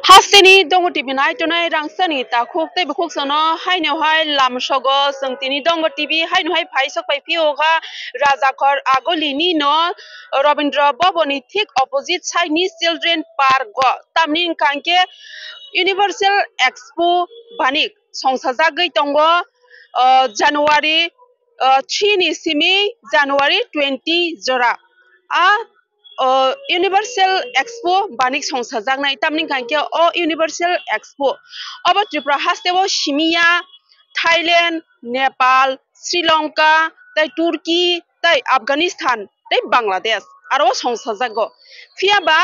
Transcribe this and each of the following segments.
Hasteni dongo TV nai tonai rangsani ta khok te khok sono hai no hai lam sogo sengtini dongo TV hai no hai phai sok pai pioga Rajakhor agolini no Rabindra Bhabani thik opposite side ni children park go tamni kanke Universal Expo banik songsajagoi tongo January 3 ni simi January 20 jora a Universal Expo banik songsajaknai tamni kanke o Universal Expo obo Tripura hasteo Shimia Thailand Nepal Sri Lanka tai Turkey tai Afghanistan tai Bangladesh aro songsajago phiaba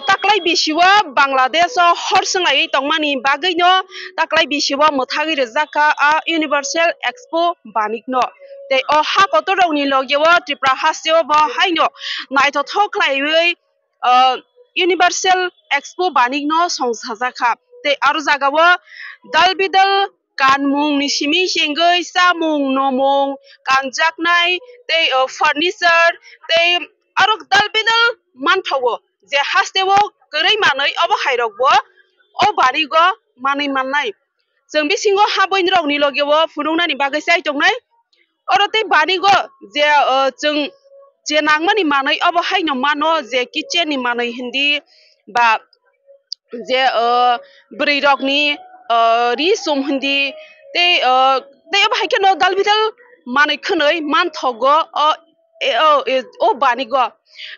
taklai bisiwa Bangladesh o horsangai tongmani bagino taklai bisiwa mothagi rejaka a Universal Expo banikno te o ha kotoroni logewo Tripura hasteo bo haino naithothok khlaiwi Universal Expo banikno songsajaka te aro jagawo dalbidal kanmung ni simi singoi samung nomung kanjaknai te furniture te aro dalbidal manthawo je hasteo korei manoi obo hairokbo o barigo manui mannai जों बिसिङो हाबैन रौनि लgewo फुदुंनानि बागै साइतंनाय अरते बानिगो जे जों जे नांमानि मानै अब हायनो मानो जे kitchen नि मानै हिन्दी बा जे ब्रै रकनि रि सम हिन्दी ते अब हायकेनो दालबिदाल मानै खनै मान थगो ओ बानिगो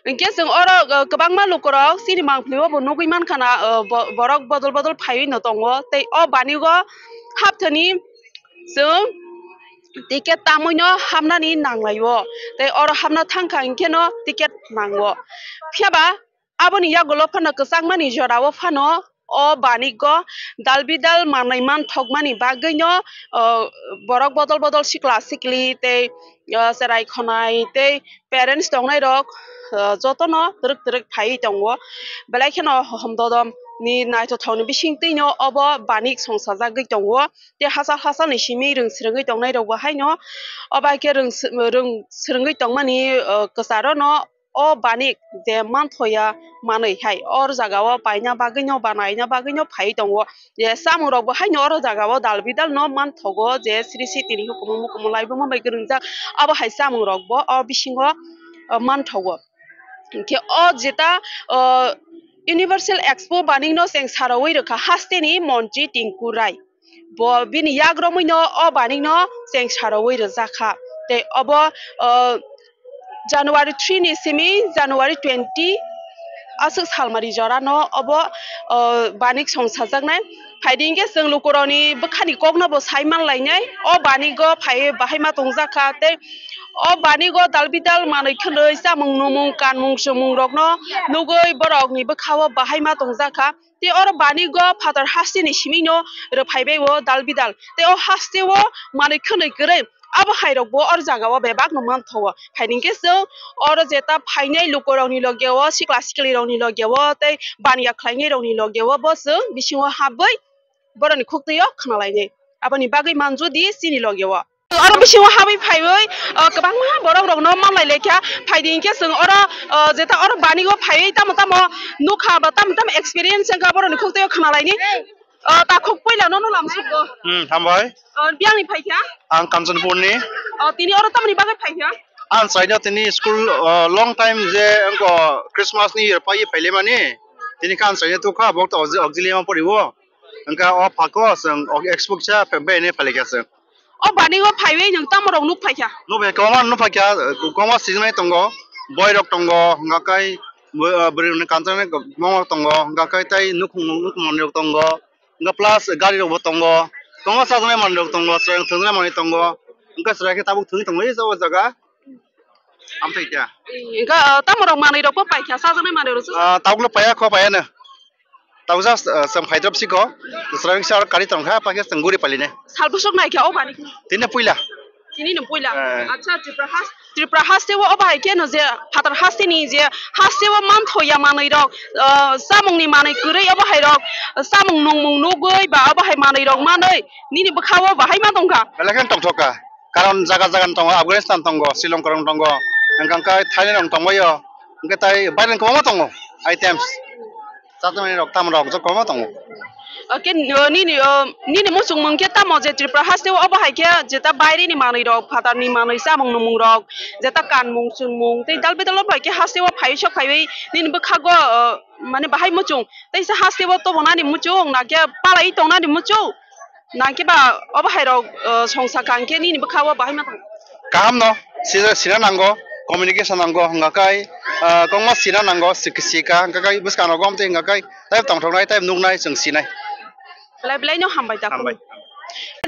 इनके जों अर गोबां मालुकराव सिनेमा फ्लिमो बनगै मानखाना बरक बदल बदल फायै न दङो ते ओ बानिगो हाबथनि जों टिकेट तामैनो हाबनानि नांलायो ते अर हाबना थांखा इनकेनो टिकेट नांगो फियाबा आबोनि यागोलो फानो कसांमानि जरावो फानो ओ बानिगो दालबिदाल मानै मान थगमानि बागैनो बरक बदल बदल सिक्ला सिक्लि ते सेराय खनाय ते पेरेंट्स दंनाय रक जतनो दरक दरक फायै दङो बेलायखेनो हमददम नि नायथथावनि बिसिंतैनो अब बानिक संसाजागै दङो ते हासार हासार निसिमि रोंस्रोङै दंनाय रावबो हायनो अबायके रोंस्रोङै दंमानि कसारो न ओ बानिक जे मानथया मानै हाय और जागाव बायना बागैनो बानायना बागैनो फायै दङो जे सामुरावबो हायनो और जागाव दालबिदाल न मानथगो जे श्री सिटिनि हुकुम मुकुम लायबो माबाय गोरोंजा अब हाय सामुरावबो अ बिसिङो मानथगो के ओ जेता Universal Expo banikno seng sarawai roka hasteni monti tingku rai bo bini yagromino o banikno seng sarawai rojaka te obo January 3 ni simi January 20 asuk salmari jorano obo banik songsajaknai फाइदिंगे जों लुकुरावनि बखानि कगनाबो साइमान लायनाय अ बानिगो फाइ बाहायमा तंजाखा ते अ बानिगो दालबिदाल मानै खनै जामुं नमुं कानमुं सुमुं रगनो नुगै बरगनि बखाव बाहायमा तंजाखा ते अर बानिगो father हास्तिनि सिमिनो रो फाइबेवो दालबिदाल ते अ हास्तेवो मानै खनै गरै अब हाइरकबो और जागाव बेबाग न मानथव फाइदिंगे जों और जेता फाइनाय लुकुरावनि लगेवो सिक्ला सिक्लि रावनि लगेवो ते बानिया खलायनि रावनि लगेवो बस बिसिङो हाबै बरनि खुक्तयो खनालायनि आबनि बागै मानजुदि सिनि लगेवो और बिसिङो हाबै फाइबै गोबां बरक रगनो मामलाय लेख्या फाइदिंगे जों और जेता और बानिगो फाइयै ताम ताम नुखा बा ताम ताम एक्सपीरियंस का बरनि खुक्तयो खनालायनि ताखौ पहिलानो न लामसुगो हामबाय बियानि फाइख्या आं कांचनपुरनि तिनि और तामनि बागै फाइख्या आं साइडा तिनि स्कुल लंग टाइम जे अंको क्रिसमास नि इयर पाइ फाइले माने तिनि कान साइडा तुखा बक्ता ऑक्सिलियम परिवो अंका अ फाको जों एक्सपो चा बेने फाइलेगासो अ बानिगो फाइबै नों तामराव नुक फाइख्या नो बे कमा नु फाख्या कमा सिजनाय तंगो बय रक तंगो गाकाय ब्रिन कांचन मम तंगो गाकाय ताय नुक मन रक तंगो गा प्लस गाड़ी रक तंगो कमा साजनाय मन रक तंगो जों थंगनाय मन तंगो अंका सराके ताबुक थंग तंगो ए जाव जागा आमथैया गा तामराव मानै रक फाइख्या साजनाय मानै रक ताबुक पाया ख पायानो ताबुक जा सम फाइद्रप सिको सराके सार कारि तंखा पाके संगुरि पालिने सालबसक नायख्या अ बानिक तिने पुइला तिनि न पुइला अच्छा त्रिपुरा हास्तेव अ बाइके न जे फादर हास्तेनि जे हास्तेव मानथया मानै रक सामुंनि मानै गरै अब हाय रक सामुं नंमुं नगै बा अब हाय मानै रक मानै निनि बखाव बाहाय मा दंगा बेलाखेन तंथका कारण जागा जागा तंगो अफगानिस्तान तंगो श्रीलंका तंगो अंका थाइलैंड तंगयो अंका ताय बायरन कमा तंगो items Satamani rok tam rok jo koma tongo. Oke ni muchung mung ke tamo je Tripura haste obo hai ke jeta baire ni manui rok phatar ni manui samung numung rok jeta kan mung chung mung tei dalbe dalo bai ke haste o phai sok phai ni bkhago mane bahai muchung tei sa haste o to bona ni muchung na ke palai tong na ni muchung na ke ba obo hai rok songsa kan ke ni bkhago bahai ma Kaham no sira nango communication nango ngakai kongma sira nango sika ngakai buskano gom te ngakai type tong thongnai type nungnai chung sinai. Lai blai no hambai da ko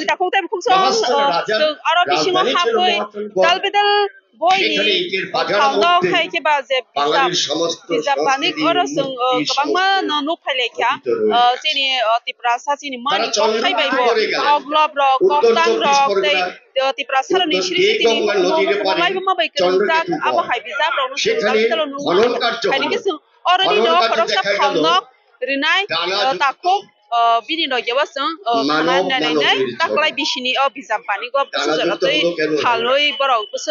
da ko tai khuk song aro bisingo hapoi dalbedal boy ni khawno khai ke ba je bisa panik oro sung kabangma no no phale kya chini tiprasa chini mani kok khai bai bo oglob ro koktang ro tei tiprasa ni shri chini mo mai ma bai kerja abo hai bisa ro no dalbedal no khai ke sung oro ni no khorok sa khawno rinai takok bini no gewa sung man nai taklai bisini o bizam pani go busujara tei haloi borok busu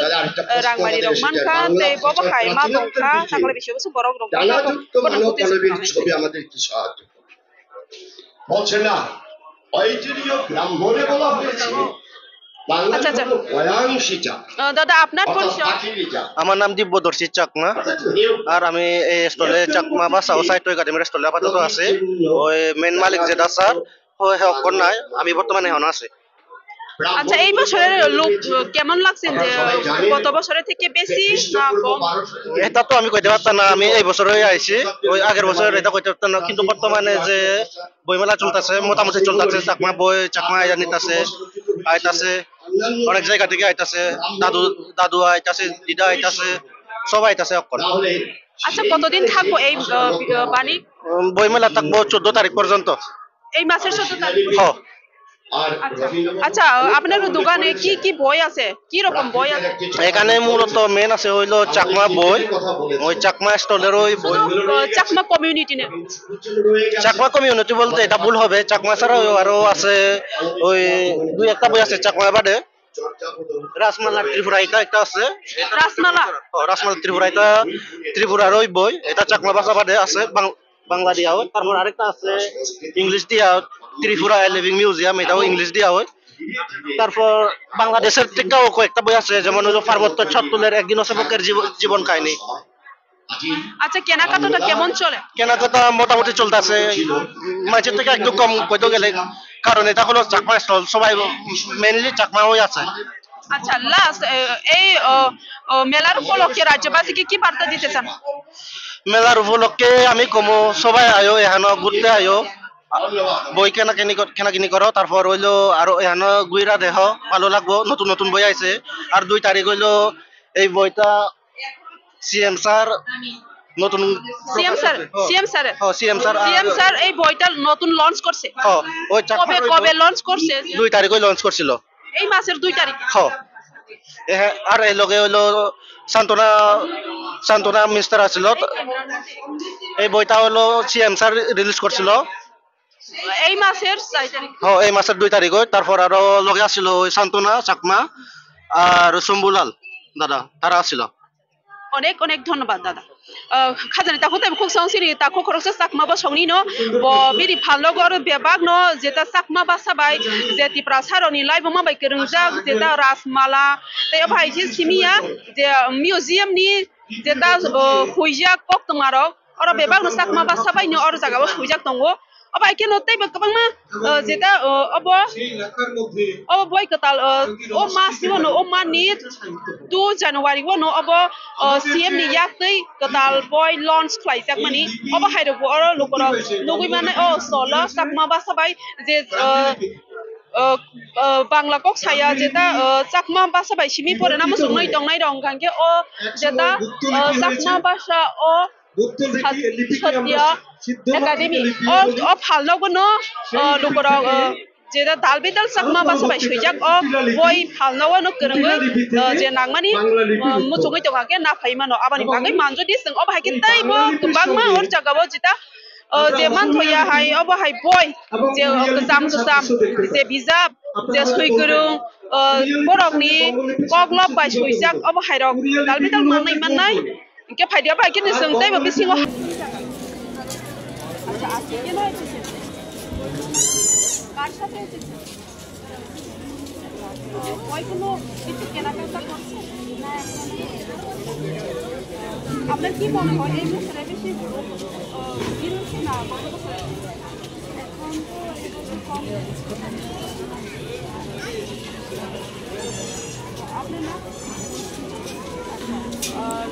rangmani rok manka tei bobo hai ma dongkha taklai bisi busu borok rok ছবি আমাদের কি সাহায্য বলছে না ঐতিহ্য ব্রাহ্মণে বলা হয়েছে আচ্ছা দাদা আপনার পরিচয় আমার নাম দিব্যদর্শী চাকমা আর আমি এই স্টলে চাকমা বা সাউসাইড একাডেমির স্টলে আপাতত আছে ওই মেন মালিক যেটা স্যার ওই হকর নাই আমি বর্তমানে এখন আছি আচ্ছা এই বছরের লোক কেমন লাগছে যে গত বছরের থেকে বেশি না কম এটা তো আমি কইতে পারতাম না আমি এই বছরই আইছি ওই আগের বছর এটা কইতে পারতাম না কিন্তু বর্তমানে যে বইমেলা চলতেছে মোটামুটি চলতেছে চাকমা বই চাকমা আইতাছে আইতাছে অনেক জায়গা থেকে আইতাছে দাদু আইতাছে দিদা আইতাছে সবাই আইতাছে অকল আচ্ছা কতদিন থাকবো এই বাণী বইমেলা থাকবো 14 তারিখ পর্যন্ত এই মাসের 14 তারিখ আচ্ছা আপনার দোকানে কি কি বই আছে কি রকম বই আছে এখানে মূলত মেন আছে হইলো চাকমা বই ওই চাকমা স্টলের ওই বই চাকমা কমিউনিটি নে চাকমা কমিউনিটি বলতে এটা ভুল হবে চাকমা ছাড়াও আরো আছে ওই দুই একটা বই আছে চাকমা বাদে রাসমালা ত্রিপুরা একটা আছে রাসমালা ত্রিপুরা এটা ত্রিপুরার ওই বই এটা চাকমা ভাষা বাদে আছে বাংলা দিয়া হয় তারপর আরেকটা আছে ইংলিশ দিয়া ত্রিপুরা লিভিং মিউজিয়াম এটাও ইংলিশ দিয়া হয় তারপর বাংলাদেশের থেকেও কয়েকটা বই আছে যেমন হলো পার্বত্য ছত্তুলের একদিন অসবকের জীবন কাহিনী আচ্ছা কেনাকাটা কেমন চলে কেনাকাটা মোটামুটি চলতেছে মাঝে থেকে একটু কম কইতে গেলে কারণ এটা হলো চাকমা স্টল সবাই মেইনলি চাকমা হয়ে আছে আচ্ছা লাস্ট এই মেলার উপলক্ষে রাজ্যবাসীকে কি বার্তা দিতে চান মেলার উপলক্ষে আমি কমো সবাই আয়ো এখানে ঘুরতে আয়ো বই কেনাকিনি করো তারপর হইলো আরো এখানে গুইরা দেহ ভালো লাগবো নতুন নতুন বই আইছে আর 2 তারিখ হইলো এই বইটা সিএম স্যার নতুন সিএম স্যার এই বইটা নতুন লঞ্চ করছে ওই কবে লঞ্চ করছে 2 তারিখে লঞ্চ করছিল এই মাসের 2 তারিখ আর এই লগে হইলো সান্তনা মিস্টার আছিল এই বইটা হলো সিএম স্যার রিলিজ করছিল এই মাসের 4 তারিখ এই মাসের 2 তারিখ তারপর আরো লগে আছিল ওই সান্তনা চাকমা আর শম্ভুলাল দাদা তারা আছিল অনেক অনেক ধন্যবাদ দাদা খাজানি তাকো তাই খুব সংসিনি তাকো খরকসা চাকমা বা সংনি ন ব বিরি ভালো গর বেবাগ ন যেটা চাকমা বা সাবাই যেতি প্রাসারনি লাইভ মা বাই কেরংজা যেটা রাসমালা তাই ভাই যে সিমিয়া যে মিউজিয়াম নি যেটা হুইজা কক তোমারো অর বেবাগ ন চাকমা বা সাবাই ন অর জায়গা হুইজা তঙ্গো আবার কে নতেই বকবাং মা যেটা অব বই কতাল ও মাস নো ও মানি 2 জানুয়ারি নো অব সিএম নি ইয়াকই কতাল বই লঞ্চ খাইজাক মানি অব হাইরো অর লোকর নগুই মানে ও সলা চাকমা বা সাবাই যে বাংলা কক ছায়া যেটা চাকমা ভাষা বাই সিমি পরে নাম সুনাই দংনাই রং গাঙ্গে ও যেটা চাকমা ভাষা ও সত্য একাডেমি ও ভালো কোনো লোকর যেটা দালবেদাল চাকমা ভাষা বাই সুইজাক ও বই ভালো নো করঙ্গ যে নাংমানি মুচুগৈ দগাকে না ফাইমানো আবানি বাগৈ মানজদি जों ও ভাইকে তাইবো গোबांमा और জাগাবো যেটা যে মানথয়া হাই অব হাই বই যে গোজাম যে বিজাব যে সুইগুরুং বরকনি কগलब বাই সুইজাক অব হাইরক দালবেদাল মাননাই ইনকে ফাইদিয়া বাই কিনে जों তাইবো बिसिङाव কেন এসেছেন কার সাথে এসেছেন ওই কোনো কিছু কেনাকাটা করছেন না আপনার কি মনে হয় এই বছরে বেশি বিরুদ্ধে না গত বছর এখন তো কম আপনার না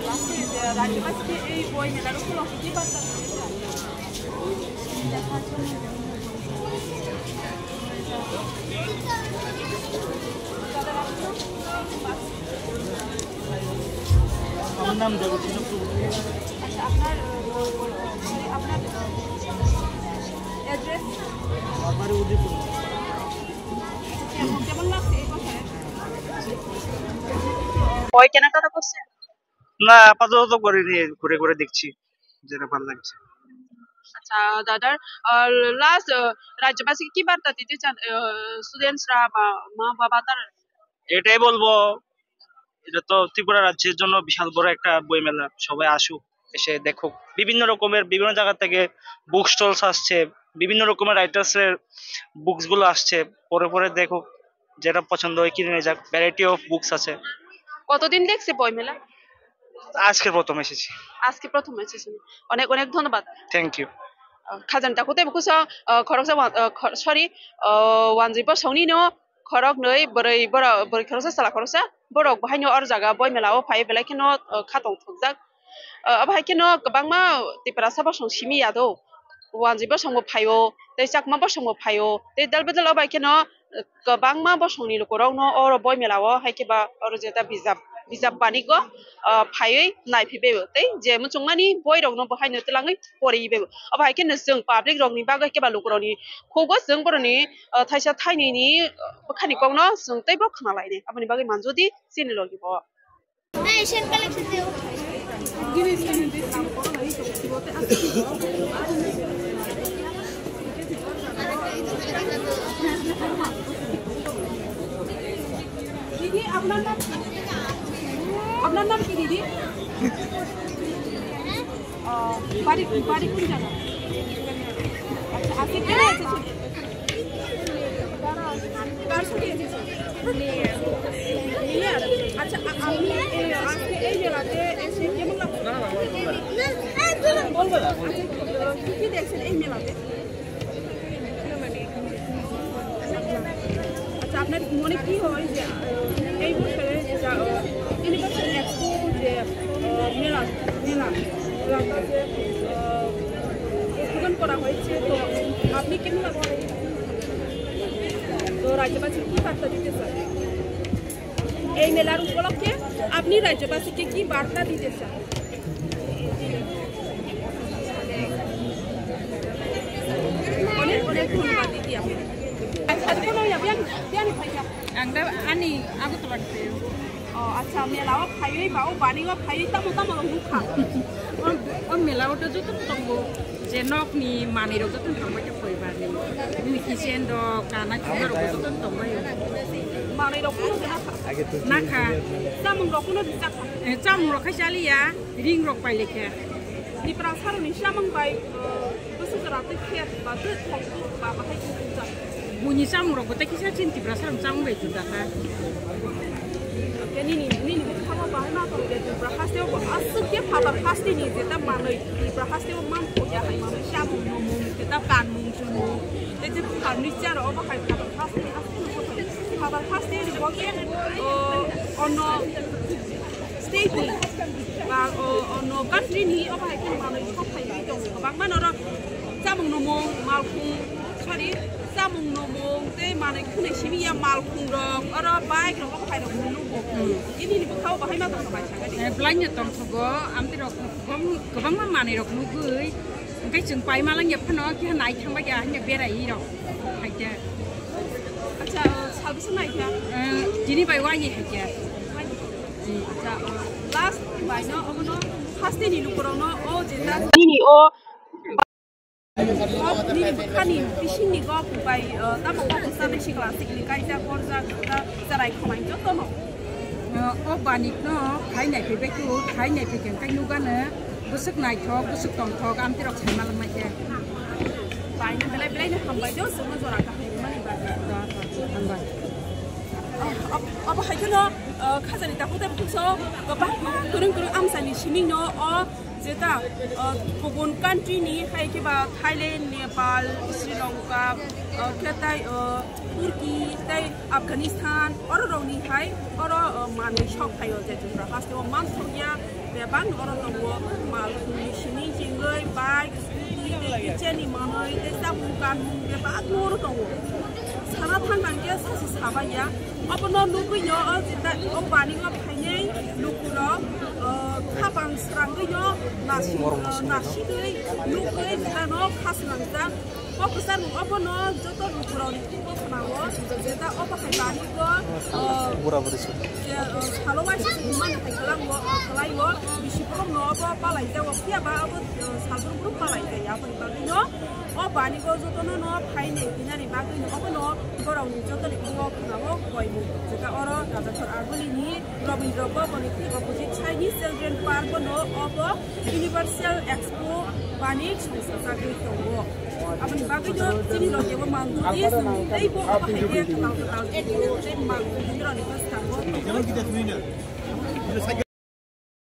লাস্টে রাজ্যবাসীকে এই বই মেলার উপলক্ষে কি বার্তা দেখার জন্য আমার নাম দেবচিন আচ্ছা আপনার আপনার অ্যাড্রেস আমার উদয়পুর কেমন লাগছে এই বছরে বই কেনাকাটা করছেন না আপাতত করিনি ঘুরে ঘুরে দেখছি যেটা ভালো লাগছে আচ্ছা দাদার লাস্ট রাজ্যবাসীকে কি বার্তা দিতে চান স্টুডেন্টসরা বা মা বাবা তারা এটাই বলবো এটা তো ত্রিপুরা রাজ্যের জন্য বিশাল বড় একটা বই মেলা সবাই আসুক এসে দেখুক বিভিন্ন রকমের বিভিন্ন জায়গা থেকে বুক স্টলস আসছে বিভিন্ন রকমের রাইটার্স এর বুকস গুলো আসছে পরে পরে দেখুক যেটা পছন্দ হয় কিনে নিয়ে যাক ভ্যারাইটি অফ বুকস আছে কতদিন দেখছে বই মেলা আজকে প্রথম এসেছি আজকে প্রথম এসেছেন অনেক অনেক ধন্যবাদ থ্যাংক ইউ খাজানটা কোথায় বুকুসা খরকসা সরি ওয়ানজিবো সৌনিনো খরক নই বरै বरै খরকসা সালা খরকসা borok bahino or jaga boy melao phai belai keno khatong thukjak abhai keno kabangma tipra sabo song simi yado wanjibo songbo phaio tei chakma bo songbo phaio tei dalbedal abai keno kabangma bo songni lokorok no or boy melao haikeba or jeta bijab banigo phaioi naifibe tei je muchungmani boy rok no bahaino telangai poribe abhai keno jeng public rok ni bagai keba lokoroni khobo jeng boroni thaisa thaini ni khani kongno jeng tei bo khna laine aboni bagai manjodi sini logi bo Asian collection deo. दीदी अपना नाम की दीदी बारी बारी कौन जगह अच्छा आपके क्या है कार छुट्टी है अच्छा आपने आज के ए जगह ऐसे क्या मतलब बोल बोला कितनी देर से ए मेला पे अच्छा आपने মনে কি হয় যে এই বছরে ইউনিভার্সাল এক্সপো যে মেলা উদ্বোধন করা হয়েছে তো আপনি কেমন লাগছে তো রাজ্যবাসী কি বার্তা দিতে চান এই মেলার উপলক্ষে আপনি রাজ্যবাসীকে কি বার্তা দিতে চান অনেক অনেক ধন্যবাদ দিদি আপনি Anda ani aku telat deh. Oh, acha melawa phaioi bau baniwa phai tamo tamo lukha. Melawa to joto tongo. Jenok ni mani ro joto tongo ke phoi ba ni. Ni kisen do kana kino ro joto tongo yo. Mani ro kuno na kha. Na kha. Samung ro kuno bisa kha. Samung ro khajali ya ring ro pai lekhe. Ni prasaro ni samung bai besu jara te khiat ba te thok ba ba hai ku ja. Bunyi samung ro bote kisa cinti prasaro samung bai tu dah. Ni khawa ba na to de prahasteo ko asu ke phaba khasti ni je ta manoi ni prahasteo mam ko ya hai ma samung no mung ke ta kan mung chu no. Te je khan ni cha ro ba hai phaba khasti asu ko phaba khasti ni bo ke ono state ni ba ono country ni ba hai ke manoi thok hai ni dong bang ma no ro samung no mung mal khung sorry samung no mung te manoi khune simi ya mal khung ro aro bai ro ba hai ro no bo ini ni khau ba hai ma to ba cha ga Belanja tong thogo amti ro gobang ma mani ro nu gui. Cái chừng quay mà lang nhập nó kia này thằng bây giờ nhập bia này đâu, hay chưa? acha salbis nai kya Chỉ đi bay qua gì hay chưa? acha last bai no ono khasti ni lu koro no o jeta ni o ni khani fishing ni go bai ta mo ko sa de classic ni kai ja por ja ta rai khomai jo to no Ô bà nít nó thấy này thì bé chú thấy này thì chẳng cái nu gan nữa, bữa sức này thọ bữa sức còn thọ am thì đọc thành mà làm gì? बायनो बेलाय हामबाय जो जोङो जरा गाहाय माने हामबाय अब हायखनो खाजानि दाखुदा फुसो गोबां गोरों आमसानि सिनि न अ जेता गुबुन कान्ट्रिनि हायकेबा थाइलेन्ड नेपाल श्रीलंका केताय तुर्की ताय आफगानिस्तान और रौनि हाय और मानै शक थायो जे जोंरा हास्टेव मान थोया बेबां और दंगो मालनि सिनि जिंगै बाइक स्कुटि जेनि मानै ते जामुं गानमुं बेबा नोर दंगो सारा थांनांगे सासे साबाया अपनो लुगैयो जेता अबानिङा फायनै लुगुरो खाबां स्रांगैयो नासिगै लुगै जेतानो खासलांजा अफिसार अपनो जतो लुगुरोनि खुबो खनावो जेता अबाहायबानिगो सालवाइसे मान हायखालांगो खालायो बिसिफोरम नबो पालायजाव फियाबा अब सालफोरम पालायजाया फैबागैनो अबानिगो जतोनो न फायनै बिनानि बागैनो अपनो गरावनि जतोनि खुबो खनावो गयबो जेता अर राजाफोर आगोलिनि रबीन्द्र भवननि अपोजिट चाइनीज चिल्ड्रेन पार्क बनो अब यूनिवर्सल एक्सपो बानि संस्थागै दङ अपनी बागैनो जिनि लगे मांगुदि दैबो अबाहायगे खालाव खालाव जे मांगुदि रनि पास्ताबो